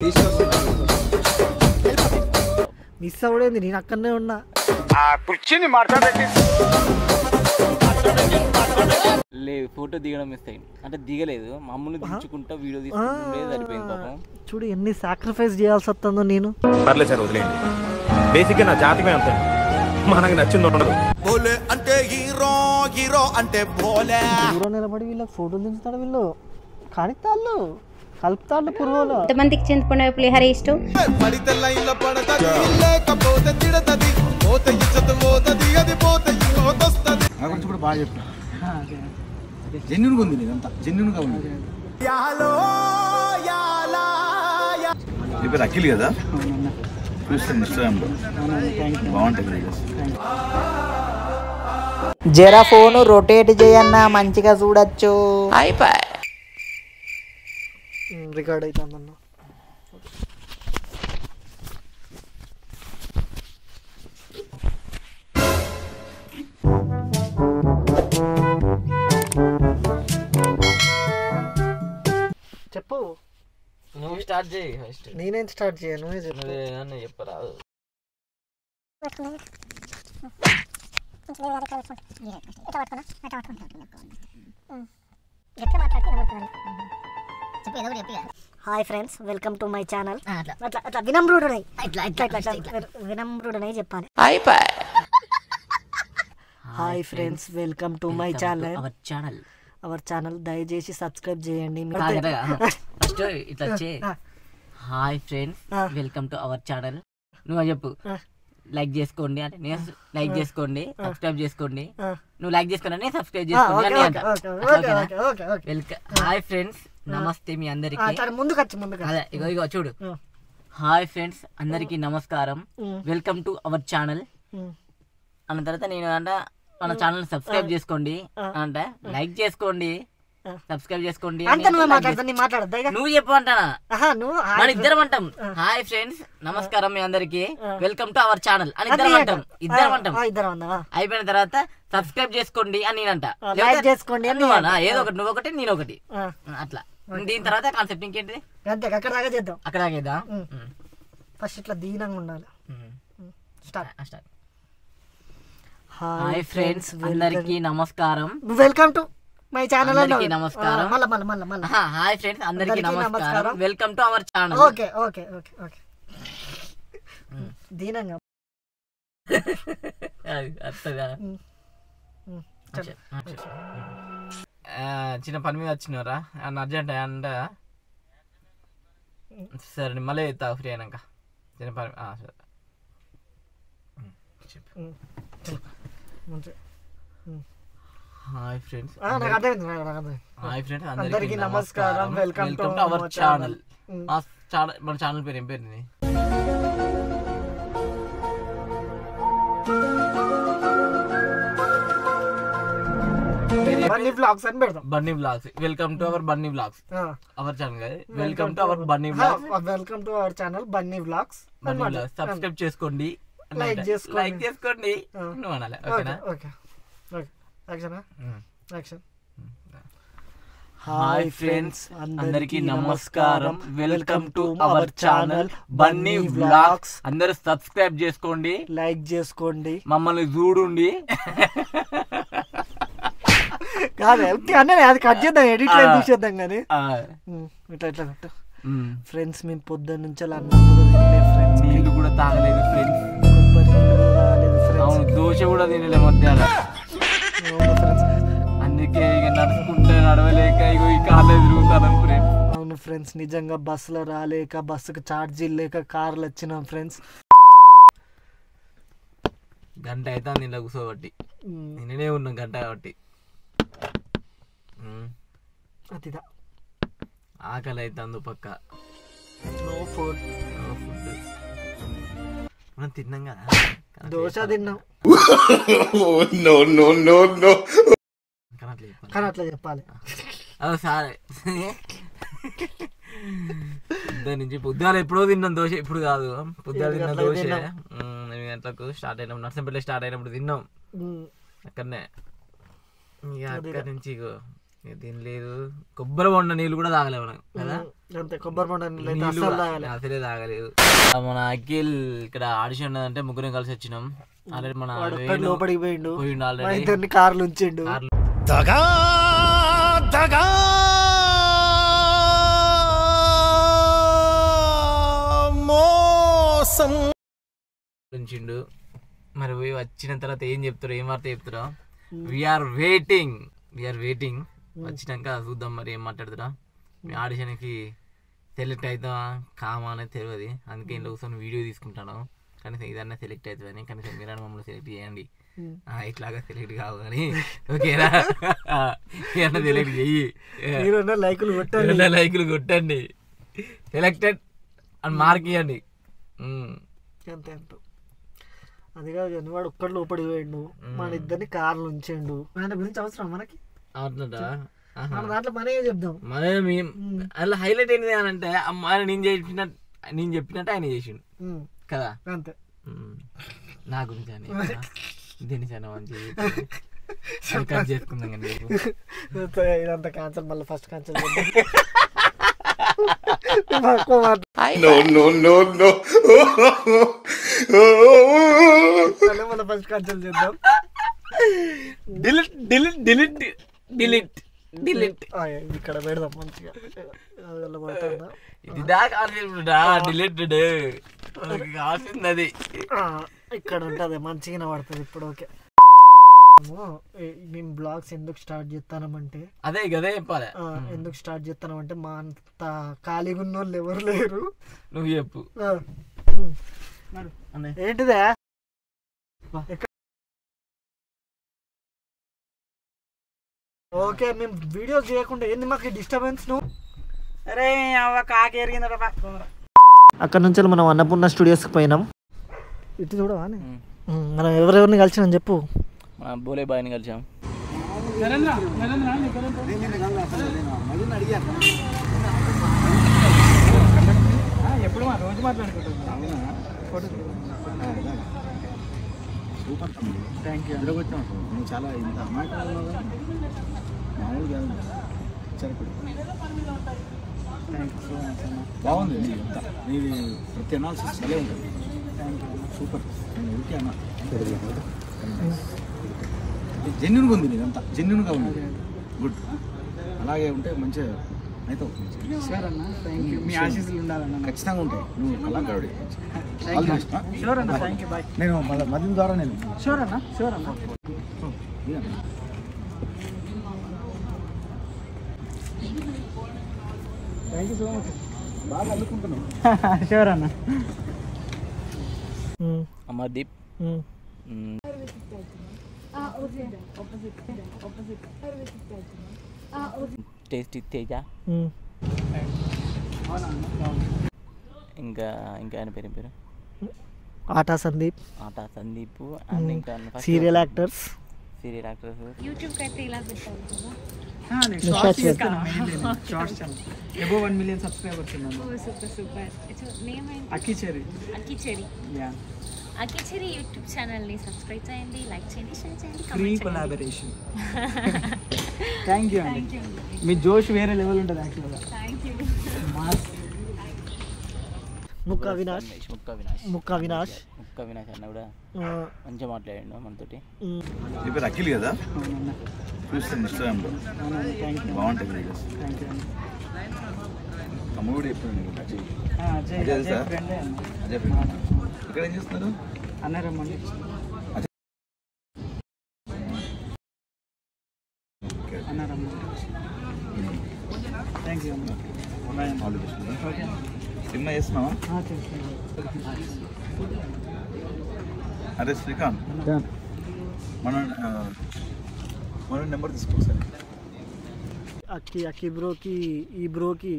Miss అవ్వడేంది, నేను అక్కడనే ఉన్నా. లేదు ఫోటో దిగడం మిస్ అయింది, అంటే దిగలేదు, మమ్మల్ని దించుకుంటా వీడియో తీసుకుంటే సరిపోయింది పాపం. చూడు ఎన్ని సాక్రిఫైస్ చేయాల్సి వస్తుందో. నేను పర్లేదు సార్, వదిలేండి. బేసిక్గా నా జాతకమే అంతే, మనకు నచ్చింది ఉండదు. బోలే అంటే హీరో, హీరో అంటే బోలే. దూరం నిలబడి వీళ్ళకి ఫోటోలు దించుతాడు, వీళ్ళు కాడితాళ్ళు కలుపుతాళ్ళు పురుగులు. ఎంతమందికి చింతపండు పులిహోర ఇష్టం? పడితే లైన్లో పడతది, లేకపోతే తిడతది, పోతే ఇచ్చత పోతది, అది పోతే ఇంకోతొస్తది. నా గురించి కూడా బాగా చెప్పిన, జెన్యూన్గా ఉంది, ఇదంతా జెన్యూన్గా ఉంది. యాలో యాలా నీ పేరు అఖిల్ కదా, చూస్తాను ఇన్స్టాగ్రామ్లో, బాగుంటుంది. జరా ఫోన్ రొటేట్ చేయన్నా మంచిగా చూడొచ్చు. రికార్డ్ అవుతుందన్న. చెప్పు, నువ్వు స్టార్ట్ చేయి ఫస్ట్. నేనేం స్టార్ట్ చేయను, నువ్వే చెప్పు. నువ్వు చెప్పరాదు. Hi friends, welcome to my channel. అట్లా వినమ్రుడనై వినమ్రుడనై చెప్పాలి. Hi friends, welcome to my channel. Our channel దయచేసి సబ్స్క్రైబ్ చేయండి. ఫస్ట్ ఇట్లా వచ్చే hi friends, welcome to our channel. నువ్వు చెప్పు. లైక్ చేసుకోండి అంటే నేను లైక్ చేసుకోండి, సబ్స్క్రైబ్ చేసుకోండి. నువ్వు లైక్ చేసుకోండి, నేను సబ్స్క్రైబ్ చేసుకోండి అని అంట. వెల్కమ్. హాయ్ ఫ్రెండ్స్, నమస్తే మీ అందరికి. అదే ఇగో చూడు. హాయ్ ఫ్రెండ్స్, అందరికి నమస్కారం, వెల్కమ్ టు అవర్ ఛానల్ అన్న తర్వాత నేను అంట మన ఛానల్ సబ్స్క్రైబ్ చేసుకోండి అంటే లైక్ చేసుకోండి, సబ్స్క్రైబ్ చేసుకోండి. నువ్వు చెప్పు అంటానా, మన ఇద్దరం అంటాం. హాయ్ ఫ్రెండ్స్, నమస్కారం మీ అందరికి, వెల్కమ్ టు అవర్ ఛానల్ అని ఇద్దరం అంటాం. అయిపోయిన తర్వాత సబ్స్క్రైబ్ చేసుకోండి అని నేనంట, ఏదో ఒకటి, నువ్వు ఒకటి నేను ఒకటి అట్లా. దీని తర్వాత కాన్సెప్ట్ ఇంకేంటి, అక్కడ దాకా చేద్దాం. అక్కడ దాకా ఫస్ట్ ఇట్లా దీనంగా ఉండాలి. స్టార్ట్. హాయ్ ఫ్రెండ్స్, అందరికి నమస్కారం, వెల్కమ్ టు మై ఛానల్. నమస్కారం. హాయ్ ఫ్రెండ్స్, అందరికి నమస్కారం, welcome to our channel. Okay okay okay okay. దీనంగా చిన్న పని మీద వచ్చినవరా అర్జెంట్ అంట. సరే మళ్ళీ ఎత్తా ఫ్రీ అయినాక. చిన్న పని సరే హాయ్ ఫ్రెండ్స్, అందరికీ నమస్కారం, వెల్కమ్ టు అవర్ ఛానల్. మన ఛానల్ పేరు ఏం పేరు? బన్నీ వ్లాగ్స్ అని పెడతాం. Bunny vlogs. Welcome to our Bunny vlogs. Our channel కదా, welcome to our Bunny vlogs. Welcome to our channel Bunny vlogs. Subscribe చేసుకోండి, లైక్ చేసుకోండి నువ్వు అనాలి. ఓకేనా? Okay okay. Action action. Hi friends, అందరికి నమస్కారం, welcome to our channel Bunny vlogs. అందరూ సబ్స్క్రైబ్ చేసుకోండి, లైక్ చేసుకోండి, మమ్మల్ని చూడండి. కాదు అన్నీ అది కట్ చేద్దాం, ఎడిట్ లో చూసేద్దాం కానీ ఇట్లా ఇట్లా పెట్టు. ఫ్రెండ్స్ మేము పొద్దున్న నుంచి అన్నం కూడా తినలేదు ఫ్రెండ్స్, నీళ్ళు కూడా తాగలేదు ఫ్రెండ్స్, కొబ్బరి నీళ్ళు కూడా తాగలేదు ఫ్రెండ్స్, దోశ కూడా తినలే మధ్యాహ్నం. అందుకే ఇక నడుచుకుంటే నడవలేక ఇగో ఈ కార్లో తిరుగుతాను ఫ్రెండ్స్. అవును ఫ్రెండ్స్, నిజంగా బస్సులో రాలేక, బస్సుకు ఛార్జీలు లేక కార్లు వచ్చినాం ఫ్రెండ్స్. గంట అవుతుంది ఇలా కూర్చోబట్టి, నిన్ననే ఉన్నాం గంట కాబట్టి. అదిదా ఆకలి అవుతుంది పక్క. No food. మనం తిన్నాం కదా, దోశ తిన్నాం కానీ అట్లా చెప్పాలి. సరే నుంచి పొద్దున ఎప్పుడో తిన్నాం దోశ, ఇప్పుడు కాదు. పొద్దున తిన్న దోశ 8 గంటలకు స్టార్ట్ అయినప్పుడు, నర్సంపల్లి స్టార్ట్ అయినప్పుడు తిన్నాం. అక్కడనే ఇక అక్కడి నుంచి దీని లేదు. కొబ్బరి బొండ నీళ్ళు కూడా తాగలేవు కదా, అంతే. కొబ్బరి బొండ అసలే తాగలేదు. మన అఖిల్ ఇక్కడ ఆడిషన్ ఉన్నదంటే ముగ్గురం కలిసి వచ్చినాం. ఆల్రెడీ మన లోపలికి పోయిండు ఆల్రెడీ ఇద్దరిని కార్లు ఉంచిండు. ఉంచిండు. మరి పోయి వచ్చిన తర్వాత ఏం చెప్తారో, ఏం వార్త చెప్తారో. We're waiting. వచ్చినాక చూద్దాం మరి ఏం మాట్లాడుతురా. మీ ఆడిషన్కి సెలెక్ట్ అవుతావా కామా అనేది తెలియదు, అందుకే ఇంట్లో కూర్చొని వీడియో తీసుకుంటాను. కనీసం ఇదన్నా సెలెక్ట్ అవుతుందని, కనీసం మీరు మమ్మల్ని సెలెక్ట్ చేయండి. ఇట్లాగా సెలెక్ట్ కావు కానీ ఓకేనా, ఏమన్నా సెలెక్ట్ చెయ్యి, లైకులు కొట్టండి, సెలెక్టెడ్ అని మార్క్ ఇవ్వండి అంతే అంటూ. అది కాదు కానీ వాడు ఒక్కడు లోపలికి పోయిండు, మన ఇద్దరిని కార్లు ఉంచిండు. మన గురించి అవసరం మనకి, మన దాంట్లో మనే చెప్దాం. అలా హైలైట్ ఏంటి అని అంటే అమ్మాయి నేను చెప్పినట్టు ఆయన చేసిండు కదా, అంతే. నా గురించి అని దీని చాలా మంచి కట్ చేసుకుందాం కానీ ఇదంతా క్యాన్సల్, మళ్ళీ ఫస్ట్ క్యాన్సల్ మళ్ళీ ఫస్ట్ క్యాన్సల్ చేద్దాం. డిలీట్ ఇక్కడ పెడదాం మంచిగా. ఇది దాకా డిలీటెడ్ కావాల్సింది ఇక్కడ ఉంటుంది మంచిగా పడుతుంది ఇప్పుడు. ఓకే, మేము బ్లాగ్స్ ఎందుకు స్టార్ట్ చేస్తామంటే అదే చెప్పాలి. ఎందుకు స్టార్ట్ చేస్తామంటే మా అంత ఖాళీగా ఉన్న వాళ్ళు ఎవరు లేరు. నువ్వు చెప్పు ఏంటిదే. ఓకే, మేము వీడియోస్ చేయకుండా ఏంది మాకు డిస్టర్బెన్స్. నువ్వు అరే కాకి ఎరిగిందరా. అక్కడ నుంచి మనం అన్నపూర్ణ స్టూడియోస్కి పోయినాం. ఇటు చూడవా మనం ఎవరెవరిని కలిసినాం చెప్పు. బోలే బాయ్ని కలిసాం. ఎప్పుడు రోజు మాట్లాడుకుంటాం. సూపర్ తమ్ముడు, థ్యాంక్ యూ. ఎదురగొచ్చాం నువ్వు చాలా ఇంత మాట్లాడాలి మామూలు కాదు, సరిపడి బాగుంది. నీది ప్రతి అనాలిసిస్ భలే ఉంటుంది, సూపర్. నేను ఊరికే అన్నా జెన్యున్గా ఉంది, నీదంతా జెన్యున్గా ఉంది, గుడ్. అలాగే ఉంటే మంచిగా అవుతావు. షూర్ అన్న, థ్యాంక్ యూ. మీ ఆశీస్సులు ఉండాలన్న. ఖచ్చితంగా ఉంటాయి, నువ్వు కళాకారుడి. షూర్ అన్న, థ్యాంక్ యూ. బాయ్. నేను మధ్య ద్వారా నేను షూర్ అన్న, షూర్ అన్న. Thank you so much. బాగా అల్లుకుంటున్నావు. షూర్ అన్న. అమర్దీప్, టేస్టీ తేజ, ఇంకా ఆయన పేరు ఆటా సందీప్ అండ్ ఇంకా సీరియల్ యాక్టర్స్ యూట్యూబ్ అయితే ఇలా పెట్టాలి కదా. షార్ట్స్ చేస్తాను, shorts channel above 1 million subscribers ఉన్నాను. సూపర్. నేమ్ ఏంటి? అక్కిచెరి. యా, అక్కిచెరి యూట్యూబ్ ఛానల్ని సబ్స్క్రైబ్ చేయండి, లైక్ చేయండి, షేర్ చేయండి, ఫ్రీ కొలాబరేషన్. థ్యాంక్ యూ అండి. మీ జోష్ వేరే లెవెల్ ఉంటుంది యాక్చువల్గా. Thank you. ముక్క అవినాష్ అన్న కూడా మంచిగా మాట్లాడండి మనతోటి. నీ పేరు అఖిల్ కదా, చూస్తాను ఇన్స్టాగ్రామ్లో బాగుంటుంది వీడియోస్. తమ్ముడు కూడా చెప్తాను అజయ్ ఫ్రెండ్. ఇక్కడ ఏం చేస్తున్నారు? అన్నారమ్మండి. థ్యాంక్ యూ అన్న. All the best. సినిమా చేస్తున్నావా? అరే శ్రీకాంత్, మన నెంబర్ తీసుకోసారి. అక్కి బ్రోకి ఈ బ్రోకి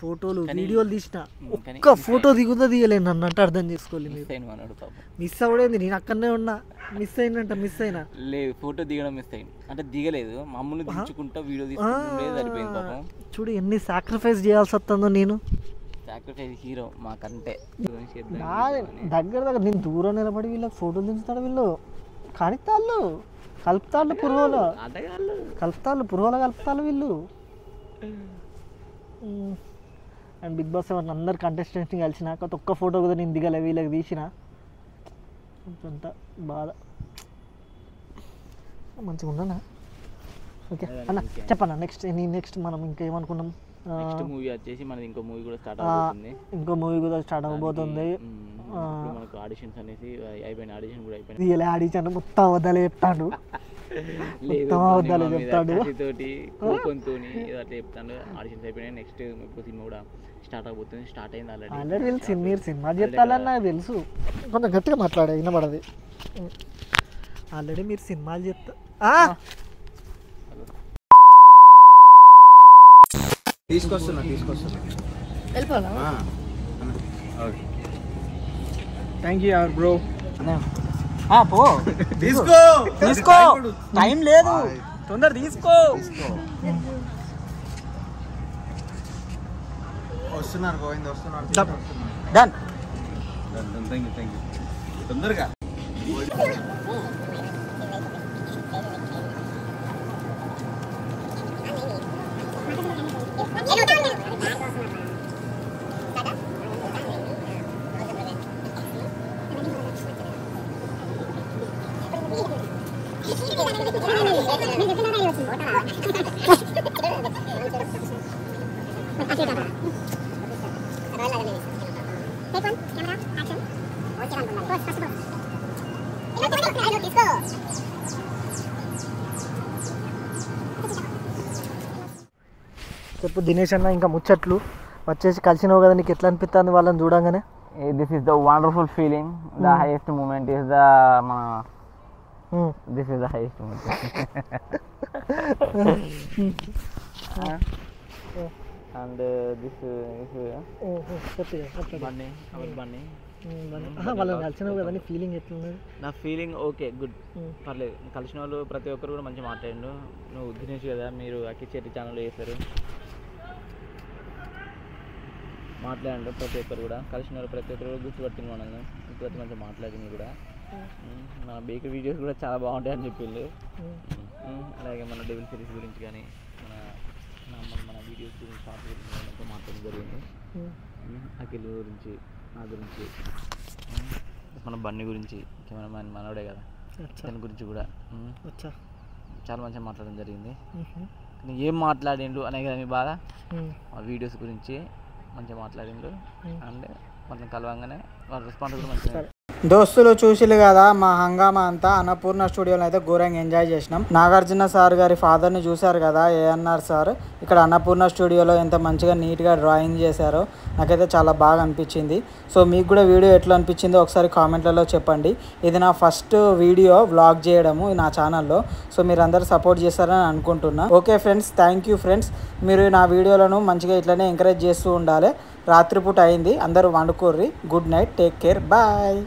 ఫోటోలు వీడియోలు తీసిన ఒక్క ఫోటో దిగుతా దిగలేను అన్నట్టు అర్థం చేసుకోలేదు. మిస్ అవ్వడేంది, నేను అక్కడనే ఉన్నా. మిస్ అయినా లేదు, ఫోటో దిగడం మిస్ అయింది అంటే దిగలేదు, మమ్మల్ని దించుకుంటా వీడియో తీసుకుంటే సరిపోయింది పాపం. చూడు ఎన్ని సాక్రిఫైస్ చేయాల్సి వస్తుందో. నేను సాక్రిఫైస్ హీరో మాకంటే దగ్గర నేను దూరం నిలబడి వీళ్ళకి ఫోటోలు దించుతాడు. వీళ్ళు కానిస్తాళ్ళు కలుపుతాళ్ళు పురుగోలో ఆటగాళ్ళు కలుపుతాళ్ళు వీళ్ళు. అండ్ బిగ్ బాస్ 7 అందరు కంటెస్టెంట్స్ని కలిసినాక ఒక్క ఫోటో కూడా నేను దిగలే, వీళ్ళకి తీసిన అంత బాధ. మంచిగా ఉన్నానా? ఓకే అన్న చెప్పన్నా నెక్స్ట్ మనం ఇంకా ఏమనుకున్నాం? నెక్స్ట్ మూవీ వచ్చేసి మనది ఇంకో మూవీ కూడా స్టార్ట్ అవుతుంది. స్టార్ట్ అవబోతుంది. మనకు ఆడిషన్స్ అనేసి అయిపోయిన ఆడిషన్ కూడా అయిపోయింది. ఆడిషన్ మొత్తం వద్దలే చెప్తాడు, తోటి కోపంతో అట్లా చెప్తాను. ఆడిషన్స్ అయిపోయినాయి. నెక్స్ట్ ఇప్పుడు సినిమా కూడా స్టార్ట్ అవబోతుంది. స్టార్ట్ అయింది ఆల్రెడీ. మీరు సినిమా చెప్తారని నాకు తెలుసు, కొంచెం గట్టిగా మాట్లాడే వినబడది. ఆల్రెడీ మీరు సినిమాలు చెప్తా. తీసుకొస్తున్నా వెళ్ళిపోవాలా? Thank you bro. పో తీసుకో టైం లేదు, తొందర తీసుకో. వస్తున్నారు గోవింద్ వస్తున్నారు. డన్. థ్యాంక్ యూ తొందరగా. చెప్పు దినేష్ అన్న, ఇంకా ముచ్చట్లు వచ్చేసి కలిసినావు కదా, నీకు ఎట్లా అనిపిస్తుంది వాళ్ళని చూడంగానే? This is the wonderful feeling. The highest moment is the this is the highest moment. And this Bunny our Bunny. వాళ్ళని కలిసినావు కదా, నీ ఫీలింగ్ ఎట్లున్నది? నా ఫీలింగ్ ఓకే గుడ్, పర్లేదు. కలిసిన వాళ్ళు ప్రతి ఒక్కరు కూడా మంచిగా మాట్లాడిండు. నువ్వు దినేష్ కదా, మీరు అక్కిచెట్టి ఛానల్లో చేస్తారు, మాట్లాడండు. ప్రతి ఒక్కరు కూడా కలిసిన వాళ్ళు ప్రతి ఒక్కరు కూడా గుర్తుపట్టింది మనల్ని, ప్రతి మంచిగా మాట్లాడింది కూడా. మన బేకరీ వీడియోస్ కూడా చాలా బాగుంటాయని చెప్పిండు. అలాగే మన డెవిల్ సిరీస్ గురించి కానీ మన వీడియోస్ గురించి షార్ట్ గురించి మాట్లాడడం జరిగింది. అఖిల్ గురించి, నా గురించి, మన బన్నీ గురించి, కెమెరామ్యాన్ మనోడే కదా, దాని గురించి కూడా చాలా మంచిగా మాట్లాడడం జరిగింది. ఏం మాట్లాడిండు అనే కదా మీ బాధ. ఆ వీడియోస్ గురించి మంచిగా మాట్లాడిండు. అండ్ మనం కలవంగానే వాళ్ళ రెస్పాన్స్ కూడా మంచిగా. దోస్తులు చూసిలు కదా మా హంగామా అంతా అన్నపూర్ణ స్టూడియోలో అయితే ఘోరంగా ఎంజాయ్ చేసినాం. నాగార్జున సార్ గారి ఫాదర్ని చూశారు కదా, ఏఎన్ఆర్ సార్. ఇక్కడ అన్నపూర్ణ స్టూడియోలో ఎంత మంచిగా నీట్గా డ్రాయింగ్ చేశారో నాకైతే చాలా బాగా అనిపించింది. సో మీకు కూడా వీడియో ఎట్లా అనిపించిందో ఒకసారి కామెంట్లలో చెప్పండి. ఇది నా ఫస్ట్ వీడియో వ్లాగ్ చేయడము నా ఛానల్లో. సో మీరు అందరూ సపోర్ట్ చేస్తారని అనుకుంటున్నా. Okay friends, thank you friends. మీరు నా వీడియోలను మంచిగా ఇట్లనే ఎంకరేజ్ చేస్తూ ఉండాలి. రాత్రిపూట అయింది, అందరూ వండుకోర్రి. Good night, take care, bye.